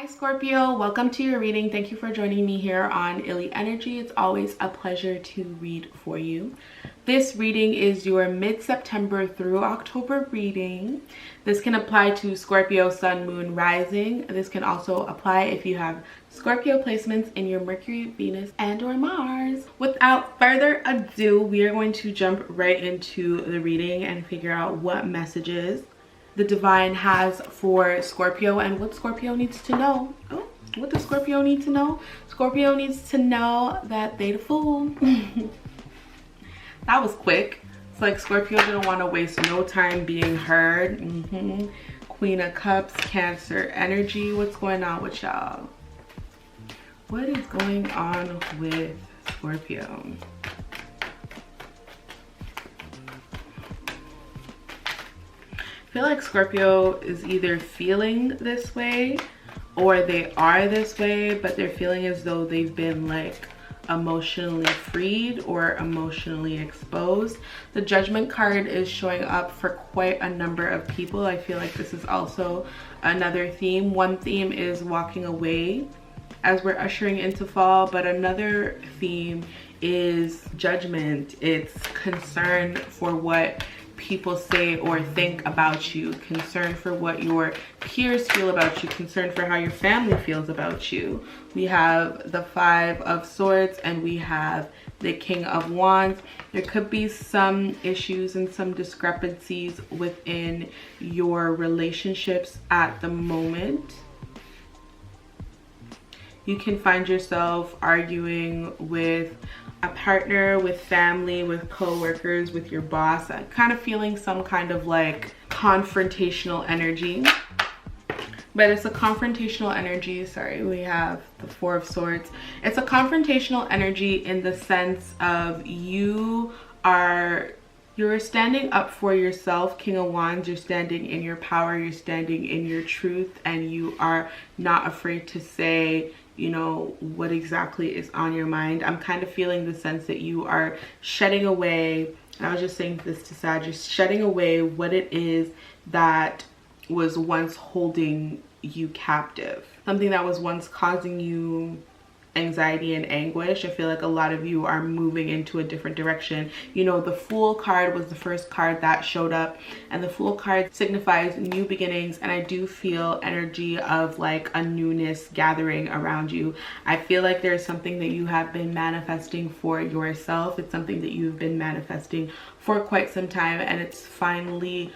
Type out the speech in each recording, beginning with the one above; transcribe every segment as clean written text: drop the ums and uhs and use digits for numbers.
Hi Scorpio, welcome to your reading. Thank you for joining me here on Illy Energy. It's always a pleasure to read for you. This reading is your mid-September through October reading. This can apply to Scorpio, Sun, Moon, Rising. This can also apply if you have Scorpio placements in your Mercury, Venus, and or Mars. Without further ado, we are going to jump right into the reading and figure out what messages the divine has for Scorpio and what Scorpio needs to know. Oh, what does Scorpio need to know? Scorpio needs to know that they the fool. That was quick. It's like Scorpio didn't want to waste no time being heard. Queen of Cups, Cancer energy. What's going on with y'all? What is going on with Scorpio? I feel like Scorpio is either feeling this way or they are this way, but they're feeling as though they've been like emotionally freed or emotionally exposed. The Judgment card is showing up for quite a number of people. I feel like this is also another theme. One theme is walking away as we're ushering into fall, but another theme is judgment. It's concern for what people say or think about you, concern for what your peers feel about you, concern for how your family feels about you. We have the Five of Swords and we have the King of Wands. There could be some issues and some discrepancies within your relationships at the moment. You can find yourself arguing with a partner, with family, with co-workers, with your boss, kind of feeling some kind of like confrontational energy. But it's a confrontational energy. Sorry, we have the Four of Swords. It's a confrontational energy in the sense of you're standing up for yourself. King of Wands, you're standing in your power, you're standing in your truth, and you are not afraid to say, you know, what exactly is on your mind. I'm kind of feeling the sense that you are shedding away, and I was just saying this to Sag, just shedding away what it is that was once holding you captive. Something that was once causing you anxiety and anguish. I feel like a lot of you are moving into a different direction. You know, the Fool card was the first card that showed up, and the Fool card signifies new beginnings, and I do feel energy of like a newness gathering around you. I feel like there's something that you have been manifesting for yourself. It's something that you've been manifesting for quite some time, and it's finally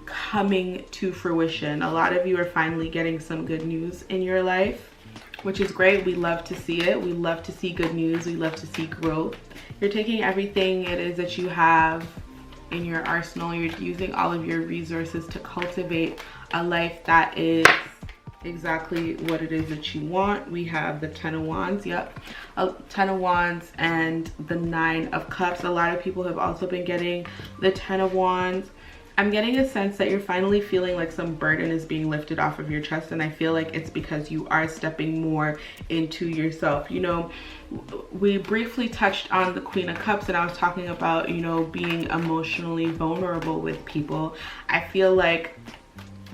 coming to fruition. A lot of you are finally getting some good news in your life, which is great. We love to see it. We love to see good news. We love to see growth. You're taking everything it is that you have in your arsenal. You're using all of your resources to cultivate a life that is exactly what it is that you want. We have the Ten of Wands. Yep, Ten of Wands and the Nine of Cups. A lot of people have also been getting the Ten of Wands. I'm getting a sense that you're finally feeling like some burden is being lifted off of your chest, and I feel like it's because you are stepping more into yourself. You know, we briefly touched on the Queen of Cups, and I was talking about, you know, being emotionally vulnerable with people. I feel like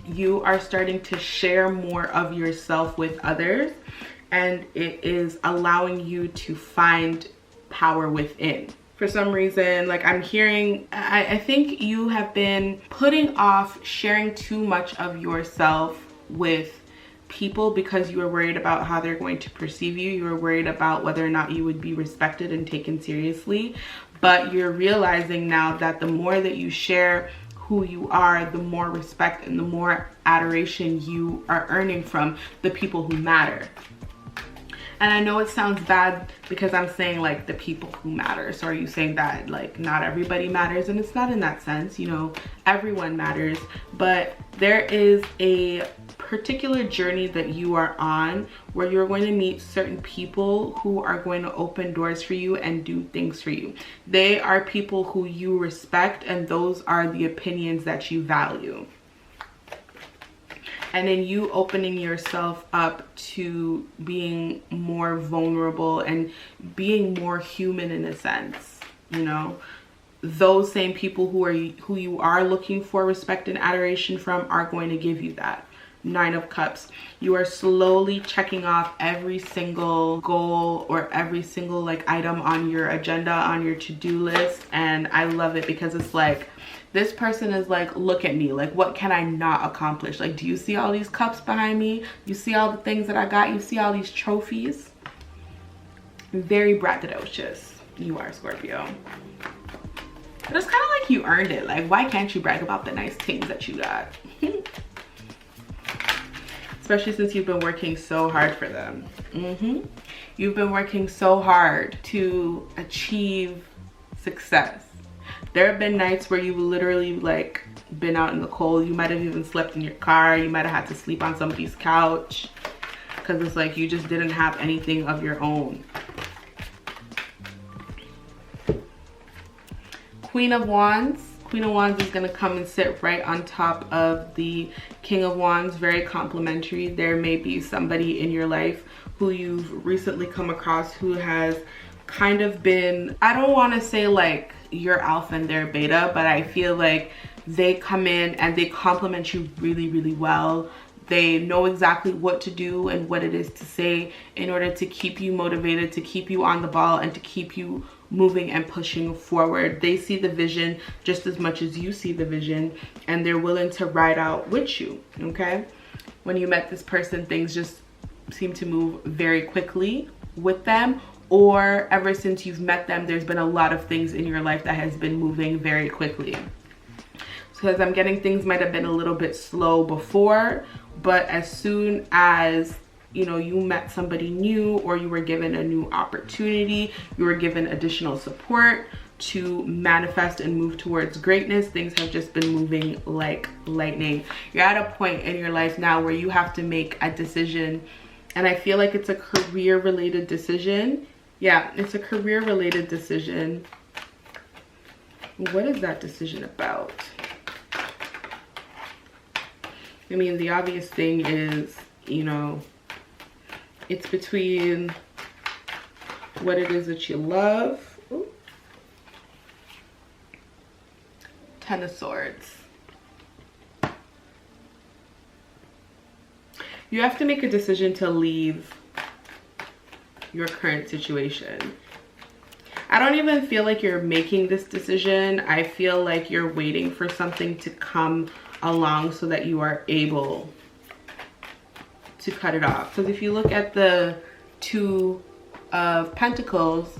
you are starting to share more of yourself with others, and it is allowing you to find power within. For some reason, like I'm hearing, I think you have been putting off sharing too much of yourself with people because you were worried about how they're going to perceive you. You were worried about whether or not you would be respected and taken seriously. But you're realizing now that the more that you share who you are, the more respect and the more adoration you are earning from the people who matter. And I know it sounds bad because I'm saying like the people who matter. So are you saying that like not everybody matters? And it's not in that sense, you know, everyone matters. But there is a particular journey that you are on where you're going to meet certain people who are going to open doors for you and do things for you. They are people who you respect, and those are the opinions that you value. And then you opening yourself up to being more vulnerable and being more human in a sense, you know. Those same people who you are looking for respect and adoration from are going to give you that. Nine of Cups. You are slowly checking off every single goal or every single like item on your agenda, on your to-do list. And I love it because it's like, this person is like, look at me, like what can I not accomplish? Like, do you see all these cups behind me? You see all the things that I got? You see all these trophies? Very braggadocious. You are, Scorpio. But it's kind of like you earned it. Like, why can't you brag about the nice things that you got? Especially since you've been working so hard for them. You've been working so hard to achieve success. There have been nights where you've literally like been out in the cold. You might have even slept in your car. You might have had to sleep on somebody's couch because it's like you just didn't have anything of your own. Queen of Wands. Queen of Wands is going to come and sit right on top of the King of Wands. Very complimentary. There may be somebody in your life who you've recently come across who has kind of been, I don't want to say like you're alpha and they're beta, but I feel like they come in and they compliment you really, really well. They know exactly what to do and what it is to say in order to keep you motivated, to keep you on the ball, and to keep you moving and pushing forward. They see the vision just as much as you see the vision, and they're willing to ride out with you, okay? When you met this person, things just seem to move very quickly with them, or ever since you've met them, there's been a lot of things in your life that has been moving very quickly. Because I'm getting things might have been a little bit slow before, but as soon as you know you met somebody new or you were given a new opportunity, you were given additional support to manifest and move towards greatness, things have just been moving like lightning. You're at a point in your life now where you have to make a decision, and I feel like it's a career related decision. Yeah, it's a career related decision. What is that decision about? I mean, the obvious thing is, you know, it's between what it is that you love. Ooh. Ten of Swords. You have to make a decision to leave your current situation. I don't even feel like you're making this decision. I feel like you're waiting for something to come along so that you are able to cut it off. Because if you look at the Two of Pentacles,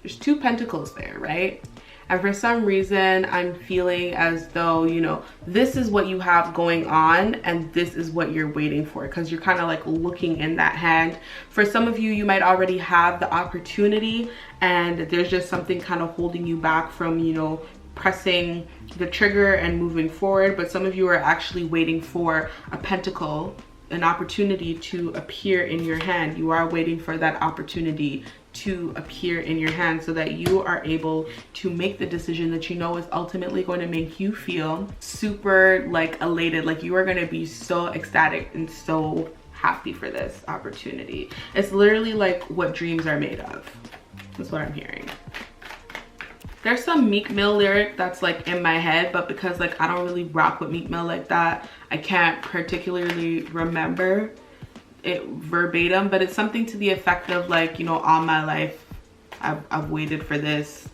there's two pentacles there, right? And for some reason, I'm feeling as though, you know, this is what you have going on and this is what you're waiting for, because you're kind of like looking in that hand. For some of you, you might already have the opportunity and there's just something kind of holding you back from, you know, pressing the trigger and moving forward. But some of you are actually waiting for a pentacle, an opportunity to appear in your hand. You are waiting for that opportunity to appear in your hand so that you are able to make the decision that you know is ultimately going to make you feel super like elated, like you are going to be so ecstatic and so happy for this opportunity. It's literally like what dreams are made of. That's what I'm hearing. There's some Meek Mill lyric that's like in my head, but because like I don't really rock with Meek Mill like that, I can't particularly remember it verbatim, but it's something to the effect of like, you know, all my life I've waited for this,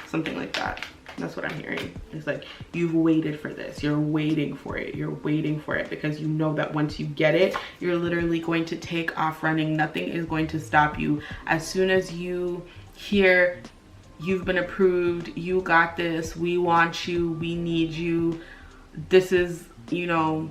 something like that. That's what I'm hearing. It's like, you've waited for this, you're waiting for it, you're waiting for it, because you know that once you get it, you're literally going to take off running. Nothing is going to stop you. As soon as you hear you've been approved, you got this, we want you, we need you, this is, you know,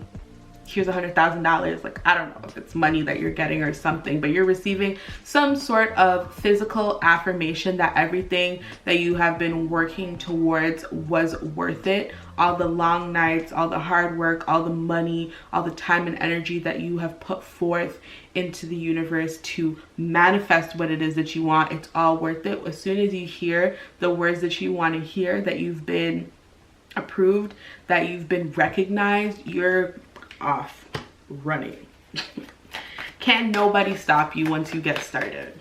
here's $100,000. Like, I don't know if it's money that you're getting or something, but you're receiving some sort of physical affirmation that everything that you have been working towards was worth it. All the long nights, all the hard work, all the money, all the time and energy that you have put forth into the universe to manifest what it is that you want, it's all worth it. As soon as you hear the words that you want to hear, that you've been approved, that you've been recognized, you're off running. Can't nobody stop you once you get started,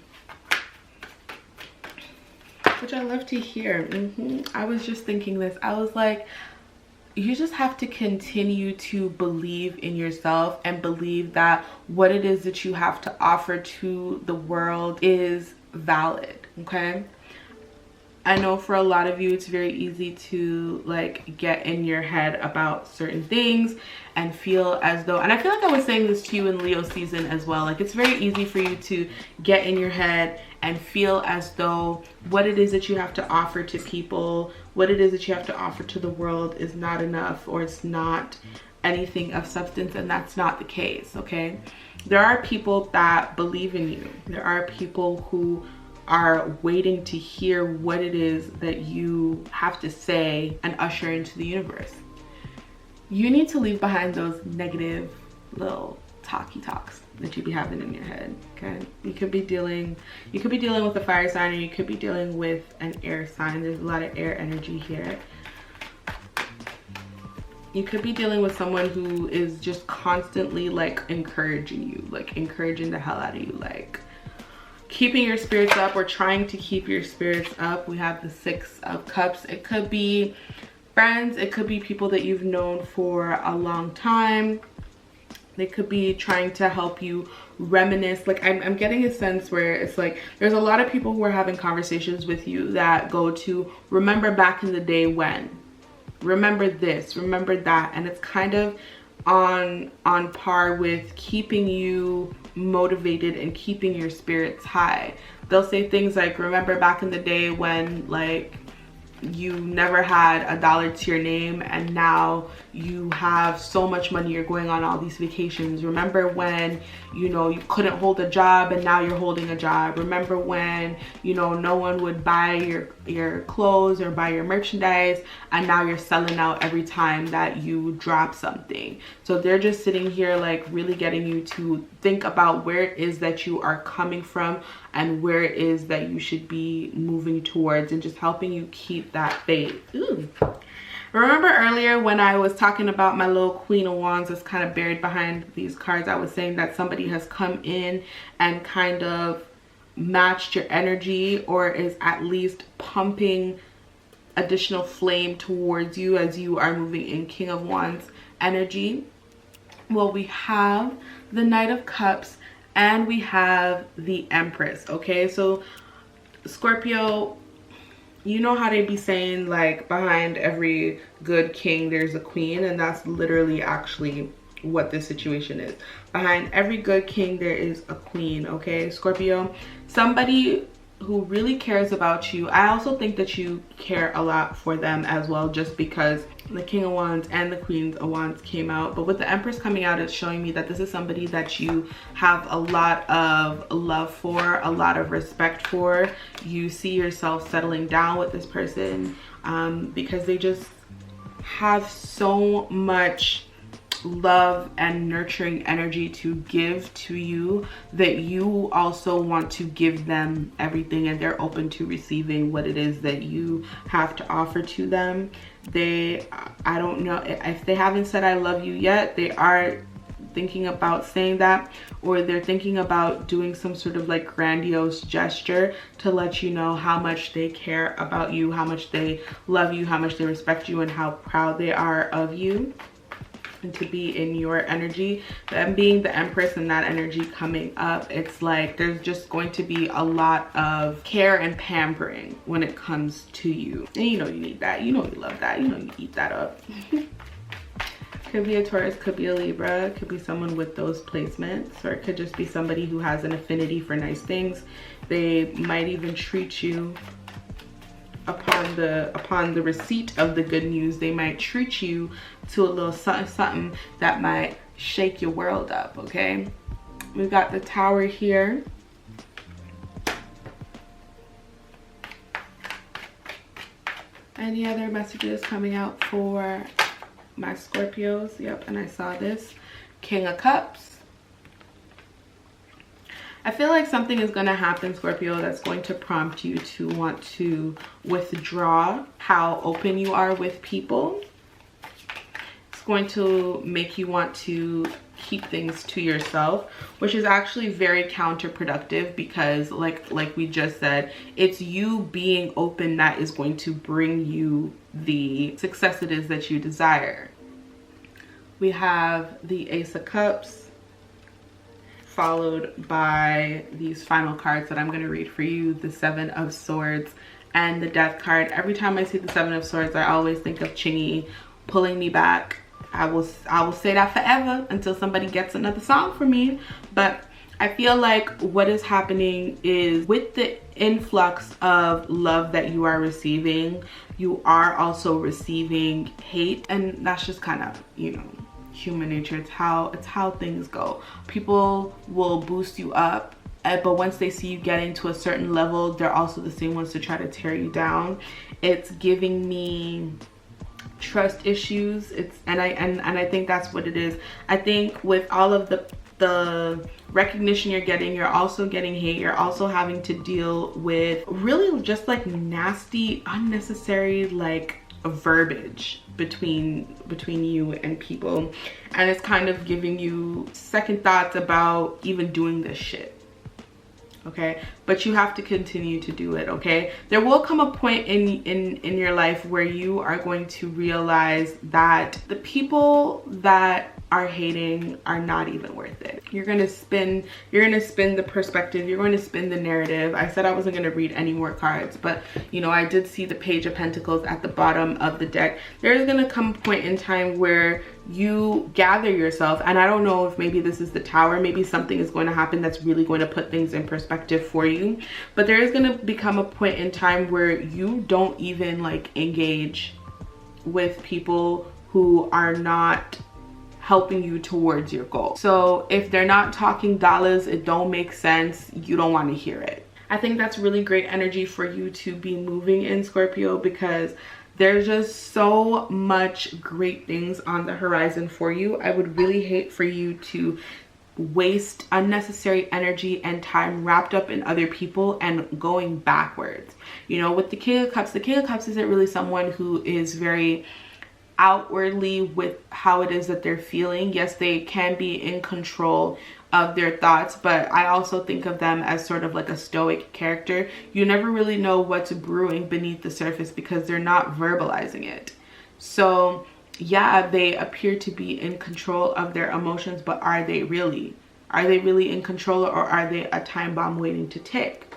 which I love to hear. I was just thinking this. I was like, you just have to continue to believe in yourself and believe that what it is that you have to offer to the world is valid, okay? I know for a lot of you it's very easy to like get in your head about certain things and feel as though, and I feel like I was saying this to you in Leo season as well, like it's very easy for you to get in your head and feel as though what it is that you have to offer to people, what it is that you have to offer to the world is not enough, or it's not anything of substance, and that's not the case, okay? There are people that believe in you. There are people who are waiting to hear what it is that you have to say and usher into the universe. You need to leave behind those negative little talks that you be having in your head, okay? You could be dealing with a fire sign, or you could be dealing with an air sign. There's a lot of air energy here. You could be dealing with someone who is just constantly like encouraging you, like encouraging the hell out of you, like keeping your spirits up or trying to keep your spirits up. We have the 6 of Cups. It could be friends, it could be people that you've known for a long time. They could be trying to help you reminisce. Like I'm getting a sense where it's like there's a lot of people who are having conversations with you that go to remember back in the day when, remember this, remember that, and it's kind of on par with keeping you motivated and keeping your spirits high. They'll say things like, remember back in the day when like you never had $1 to your name and now you have so much money, you're going on all these vacations. Remember when, you know, you couldn't hold a job and now you're holding a job. Remember when, you know, no one would buy your clothes or buy your merchandise and now you're selling out every time that you drop something. So they're just sitting here like really getting you to think about where it is that you are coming from and where it is that you should be moving towards, and just helping you keep that faith. Ooh. Remember earlier when I was talking about my little Queen of Wands that's kind of buried behind these cards, I was saying that somebody has come in and kind of matched your energy, or is at least pumping additional flame towards you as you are moving in King of Wands energy? Well, we have the Knight of Cups and we have the Empress, okay? So Scorpio, you know how they be saying like behind every good king there's a queen, and that's literally actually what this situation is. Behind every good king there is a queen, okay? Scorpio, somebody who really cares about you. I also think that you care a lot for them as well, just because the King of Wands and the Queen of Wands came out. But with the Empress coming out, it's showing me that this is somebody that you have a lot of love for, a lot of respect for. You see yourself settling down with this person because they just have so much love and nurturing energy to give to you that you also want to give them everything, and they're open to receiving what it is that you have to offer to them. I don't know if they haven't said I love you yet. They are thinking about saying that, or they're thinking about doing some sort of like grandiose gesture to let you know how much they care about you, how much they love you, how much they respect you, and how proud they are of you and to be in your energy. Them being the Empress and that energy coming up, it's like there's just going to be a lot of care and pampering when it comes to you, and you know you need that, you know you love that, you know you eat that up. Could be a Taurus, could be a Libra, could be someone with those placements, or it could just be somebody who has an affinity for nice things. They might even treat you upon the receipt of the good news. They might treat you to a little something that might shake your world up, okay? We've got the Tower here. Any other messages coming out for my Scorpios? Yep, and I saw this. King of Cups. I feel like something is going to happen, Scorpio, that's going to prompt you to want to withdraw how open you are with people. It's going to make you want to keep things to yourself, which is actually very counterproductive, because like we just said, it's you being open that is going to bring you the success it is that you desire. We have the Ace of Cups, followed by these final cards that I'm going to read for you, the Seven of Swords and the Death card. Every time I see the Seven of Swords, I always think of Chingy pulling me back. I will say that forever until somebody gets another song for me. But I feel like what is happening is, with the influx of love that you are receiving, you are also receiving hate, and that's just kind of, you know, human nature. It's how things go. People will boost you up, but once they see you getting to a certain level, they're also the same ones to try to tear you down. It's giving me trust issues. And I think that's what it is. I think with all of the recognition you're getting, you're also getting hate. You're also having to deal with really just like nasty, unnecessary like verbiage between you and people, and it's kind of giving you second thoughts about even doing this shit. Okay, but you have to continue to do it. Okay, there will come a point in your life where you are going to realize that the people that are hating are not even worth it. You're gonna spin the perspective, you're going to spin the narrative. I said I wasn't going to read any more cards, but you know, I did see the Page of Pentacles at the bottom of the deck. There is going to come a point in time where you gather yourself, and I don't know if maybe this is the Tower, maybe something is going to happen that's really going to put things in perspective for you, but there is going to become a point in time where you don't even like engage with people who are not helping you towards your goal. So if they're not talking dollars, it don't make sense, you don't want to hear it. I think that's really great energy for you to be moving in, Scorpio, because there's just so much great things on the horizon for you. I would really hate for you to waste unnecessary energy and time wrapped up in other people and going backwards. You know, with the King of Cups isn't really someone who is very outwardly with how it is that they're feeling. Yes, they can be in control of their thoughts, but I also think of them as sort of like a stoic character. You never really know what's brewing beneath the surface because they're not verbalizing it. So yeah, they appear to be in control of their emotions, but are they really? Are they really in control, or are they a time bomb waiting to tick?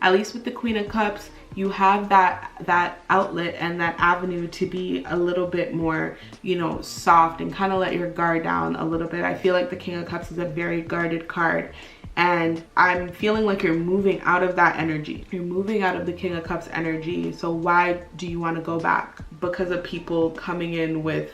At least with the Queen of Cups, you have that outlet and that avenue to be a little bit more, you know, soft and kind of let your guard down a little bit. I feel like the King of Cups is a very guarded card, and I'm feeling like you're moving out of that energy. You're moving out of the King of Cups energy. So why do you want to go back? Because of people coming in with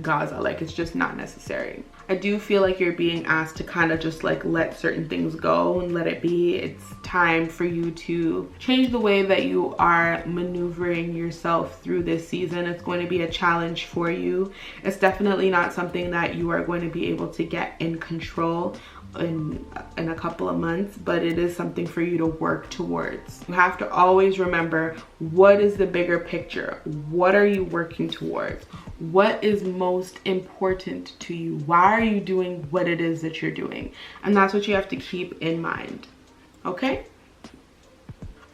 Gaza. Like, it's just not necessary. I do feel like you're being asked to kind of just like let certain things go and let it be. It's time for you to change the way that you are maneuvering yourself through this season. It's going to be a challenge for you. It's definitely not something that you are going to be able to get in control in a couple of months, but it is something for you to work towards. You have to always remember, what is the bigger picture? What are you working towards? What is most important to you? Why are you doing what it is that you're doing? And that's what you have to keep in mind. Okay?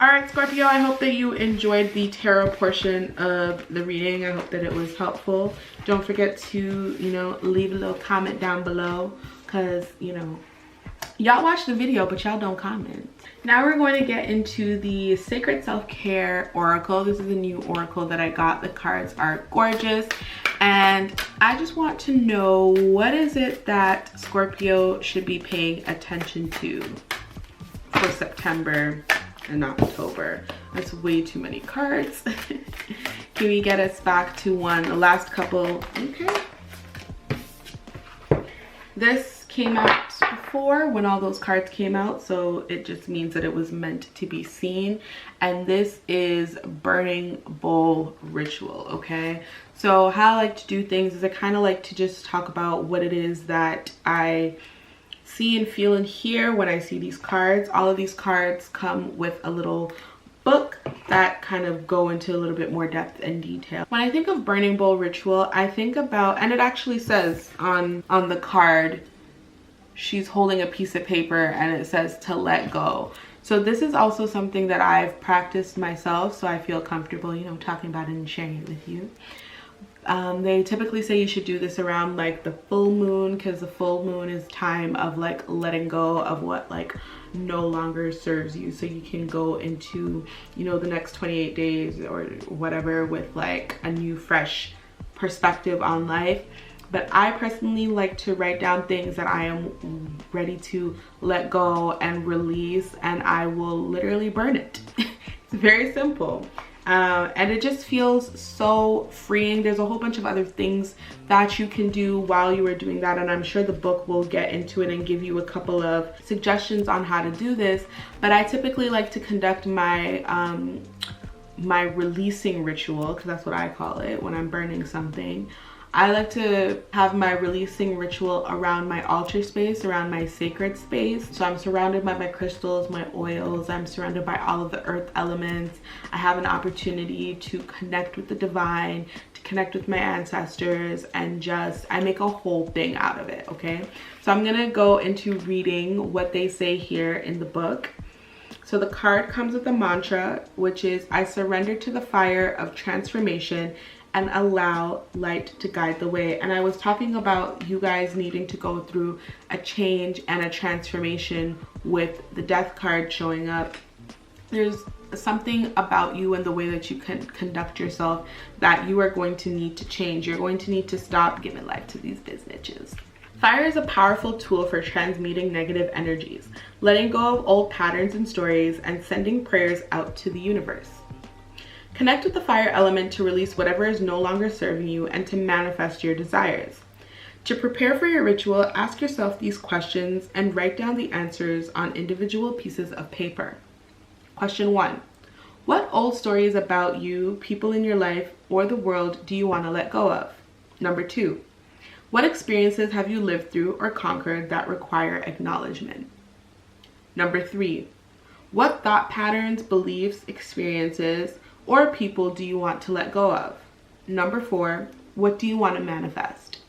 All right, Scorpio, I hope that you enjoyed the tarot portion of the reading. I hope that it was helpful. Don't forget to, you know, leave a little comment down below, because, you know, y'all watch the video, but y'all don't comment. Now we're going to get into the Sacred Self-Care Oracle. This is a new oracle that I got. The cards are gorgeous. And I just want to know, what is it that Scorpio should be paying attention to for September and October? That's way too many cards. Can we get us back to one? The last couple. Okay. This came out before when all those cards came out, so it just means that it was meant to be seen. And this is Burning Bowl Ritual. Okay, so how I like to do things is I kind of like to just talk about what it is that I see and feel and hear when I see these cards. All of these cards come with a little book that kind of go into a little bit more depth and detail. When I think of Burning Bowl Ritual, I think about, and it actually says on the card, she's holding a piece of paper and it says to let go. So this is also something that I've practiced myself, so I feel comfortable, you know, talking about it and sharing it with you. They typically say you should do this around like the full moon, because the full moon is time of like letting go of what like no longer serves you, so you can go into, you know, the next 28 days or whatever with like a new fresh perspective on life. But I personally like to write down things that I am ready to let go and release, and I will literally burn it. It's very simple. And it just feels so freeing. There's a whole bunch of other things that you can do while you are doing that, and I'm sure the book will get into it and give you a couple of suggestions on how to do this. But I typically like to conduct my my releasing ritual, because that's what I call it when I'm burning something. I like to have my releasing ritual around my altar space, around my sacred space. So I'm surrounded by my crystals, my oils. I'm surrounded by all of the earth elements. I have an opportunity to connect with the divine, to connect with my ancestors, and just, I make a whole thing out of it, okay? So I'm gonna go into reading what they say here in the book. So the card comes with a mantra, which is, I surrender to the fire of transformation and allow light to guide the way. And I was talking about you guys needing to go through a change and a transformation with the death card showing up. There's something about you and the way that you can conduct yourself that you are going to need to change. You're going to need to stop giving life to these bitches. Fire is a powerful tool for transmuting negative energies, letting go of old patterns and stories, and sending prayers out to the universe. Connect with the fire element to release whatever is no longer serving you and to manifest your desires. To prepare for your ritual, ask yourself these questions and write down the answers on individual pieces of paper. Question 1. What old stories about you, people in your life, or the world do you want to let go of? Number 2. What experiences have you lived through or conquered that require acknowledgement? Number 3. What thought patterns, beliefs, experiences, or people do you want to let go of? Number 4, what do you want to manifest?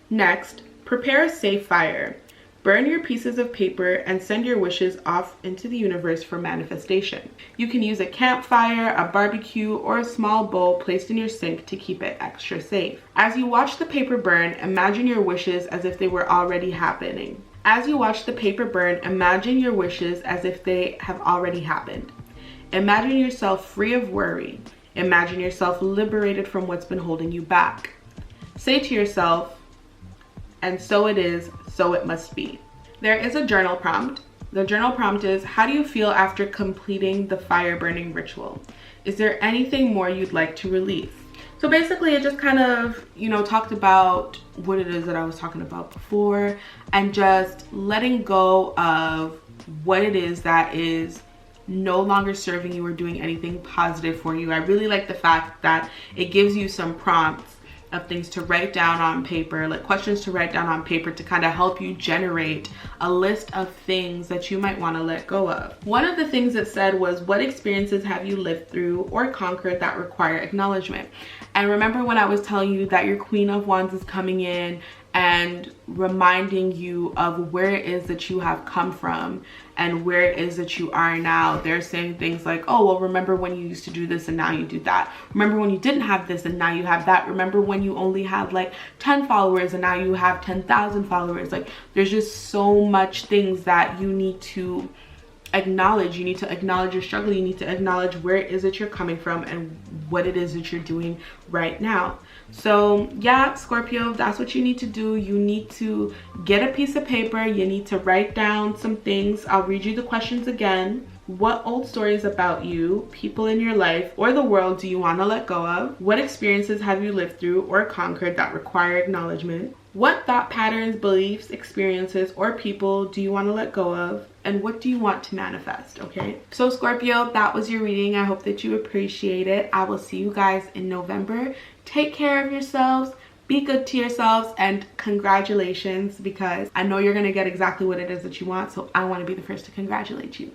Next, prepare a safe fire. Burn your pieces of paper and send your wishes off into the universe for manifestation. You can use a campfire, a barbecue, or a small bowl placed in your sink to keep it extra safe. As you watch the paper burn, imagine your wishes as if they were already happening. As you watch the paper burn, imagine your wishes as if they have already happened. Imagine yourself free of worry. Imagine yourself liberated from what's been holding you back. Say to yourself, and so it is, so it must be. There is a journal prompt. The journal prompt is, how do you feel after completing the fire burning ritual? Is there anything more you'd like to release? So basically it just kind of, you know, talked about what it is that I was talking about before, and just letting go of what it is that is no longer serving you or doing anything positive for you. I really like the fact that it gives you some prompts of things to write down on paper, like questions to write down on paper to kind of help you generate a list of things that you might want to let go of. One of the things it said was, what experiences have you lived through or conquered that require acknowledgement? And remember when I was telling you that your Queen of Wands is coming in and reminding you of where it is that you have come from and where it is that you are now. They're saying things like, oh, well, remember when you used to do this and now you do that. Remember when you didn't have this and now you have that. Remember when you only had like 10 followers and now you have 10,000 followers. Like, there's just so much things that you need to acknowledge. You need to acknowledge your struggle. You need to acknowledge where it is that you're coming from and what it is that you're doing right now. So yeah, Scorpio, that's what you need to do. You need to get a piece of paper. You need to write down some things. I'll read you the questions again. What old stories about you, people in your life, or the world do you want to let go of? What experiences have you lived through or conquered that require acknowledgement? What thought patterns, beliefs, experiences, or people do you want to let go of? And what do you want to manifest, okay? So Scorpio, that was your reading. I hope that you appreciate it. I will see you guys in November. Take care of yourselves. Be good to yourselves, and congratulations, because I know you're going to get exactly what it is that you want. So I want to be the first to congratulate you.